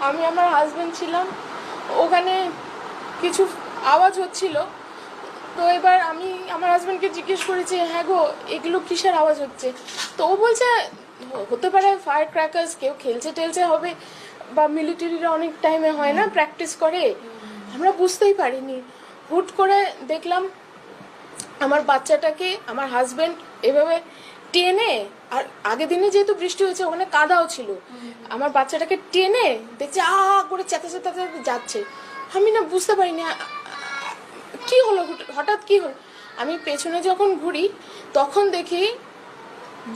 আমি আমার হাজবেন্ড ছিলাম, ওখানে কিছু আওয়াজ হচ্ছিল। তো এবার আমি আমার হাজবেন্ডকে জিজ্ঞেস করেছি, হ্যাঁ গো এগুলো কিসের আওয়াজ হচ্ছে? তো ও বলছে হতে পারে ফায়ার ক্র্যাকার্স, কেউ খেলছে টেলছে হবে, বা মিলিটারিরা অনেক টাইমে হয় না প্র্যাকটিস করে, আমরা বুঝতেই পারিনি। হুট করে দেখলাম আমার বাচ্চাটাকে আমার হাজবেন্ড এভাবে টেনে, আর আগের দিনে যেহেতু বৃষ্টি হয়েছে ওখানে কাদাও ছিল, আমার বাচ্চাটাকে টেনে দেখছে করে চেঁচাতে চেঁচাতে যাচ্ছে। আমি না বুঝতে পারিনি কি হলো, হঠাৎ কি হলো। আমি পেছনে যখন ঘুরি তখন দেখি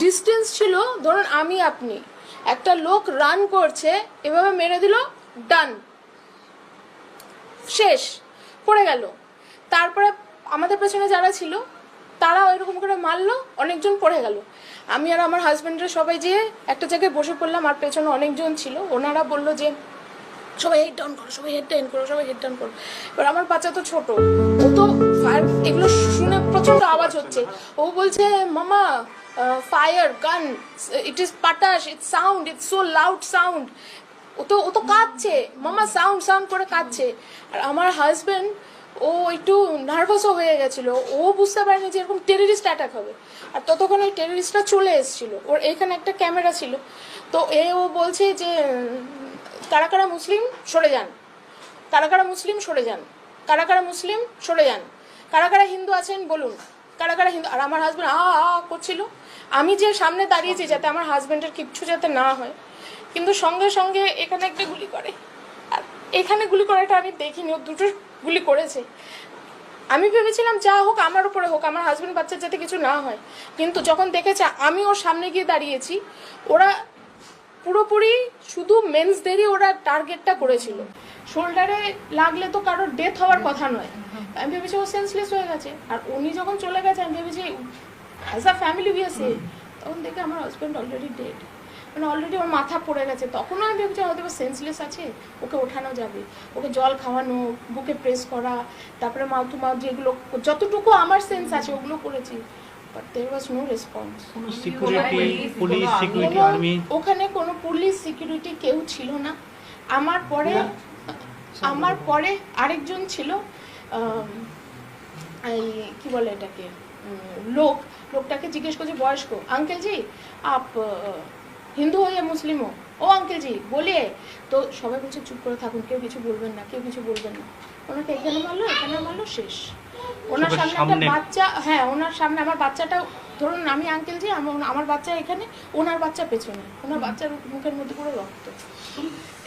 ডিস্টেন্স ছিল ধরুন আমি আপনি, একটা লোক রান করছে, এভাবে মেরে দিল, ডান, শেষ, পড়ে গেল। তারপরে আমাদের পেছনে যারা ছিল তারা এরকম করে মারলো, অনেকজন পড়ে গেল। আমি আর আমার হাজবেন্ডরা সবাই যেয়ে একটা জায়গায় বসে পড়লাম, আর পেছনে অনেকজন ছিল, ওনারা বললো যে সবাই হেড ডাউন করো, সবাই হেড ডাউন করো, সবাই হেড ডাউন করো। এবার আমার বাচ্চা তো ছোট, ও তো ফায়ার এগুলো শুনে প্রচন্ড আওয়াজ হচ্ছে, ও বলছে মামা ফায়ার গান, ইট ইজ পাটাশ, it's sound, it's so loud sound. ও তো কাঁদছে, মামা সাউন্ড সাউন্ড করে কাঁদছে। আর আমার হাজবেন্ড ও একটু নার্ভাসও হয়ে গেছিল, ও বুঝতে পারেনি যে এরকম টেররিস্ট অ্যাটাক হবে। আর ততক্ষণ ওই টেররিস্টটা চলে এসেছিল, ওর এখানে একটা ক্যামেরা ছিল। তো ও বলছে যে কারা কারা মুসলিম সরে যান, কারা কারা মুসলিম সরে যান, কারা কারা মুসলিম সরে যান, কারা কারা হিন্দু আছেন বলুন, কারা কারা হিন্দু। আর আমার হাজবেন্ড করছিল, আমি যে সামনে দাঁড়িয়েছি যাতে আমার হাজবেন্ডের কিচ্ছু যাতে না হয়, কিন্তু সঙ্গে সঙ্গে এখানে একটা গুলি করে। আর এখানে গুলি করাটা আমি দেখিনি, ও দুটো গুলি করেছে। আমি ভেবেছিলাম যা হোক আমার উপরে হোক, আমার হাজবেন্ড বাচ্চার যাতে কিছু না হয়, কিন্তু যখন দেখেছে আমি ওর সামনে গিয়ে দাঁড়িয়েছি, ওরা পুরোপুরি শুধু মেন্সদেরই ওরা টার্গেটটা করেছিল। শোল্ডারে লাগলে তো কারোর ডেথ হওয়ার কথা নয়, আমি ভেবেছি ও সেন্সলেস হয়ে গেছে। আর উনি যখন চলে গেছে আমি ভেবেছি as a family we are safe, তখন দেখে আমার হাজব্যান্ড অলরেডি ডেড, মানে অলরেডি ওর মাথা পড়ে গেছে। তখনও আমি ভেবেছি হয়তো সেন্সলেস আছে, ওকে ওঠানো যাবে, ওকে জল খাওয়ানো, বুকে প্রেস করা, তারপরে মাউথ টু মাউথ যেগুলো যতটুকু আমার সেন্স আছে ওগুলো করেছি, but there was no response. ওখানে কোনো পুলিশ সিকিউরিটি কেউ ছিল না। আমার পরে আরেকজন ছিল, এই কি বলে এটাকে, লোকটাকে জিজ্ঞেস করছে বয়স্ক, আঙ্কেল জি আপ হিন্দু হো ইয়া মুসলিম হো? ও আঙ্কেল জি বলিয়ে। তো সবাই বলছে চুপ করে থাকুন, কেউ কিছু বলবেন না, কেউ কিছু বলবেন না। ওনাকে এখানে মারলো, শেষ। ওনার সামনে একটা বাচ্চা, হ্যাঁ ওনার সামনে আমার বাচ্চাটা, ধরুন আমি আঙ্কেল জি, আমার বাচ্চা এখানে, ওনার বাচ্চা পেছনে, ওনার বাচ্চার মুখের মধ্যে পুরো রক্ত।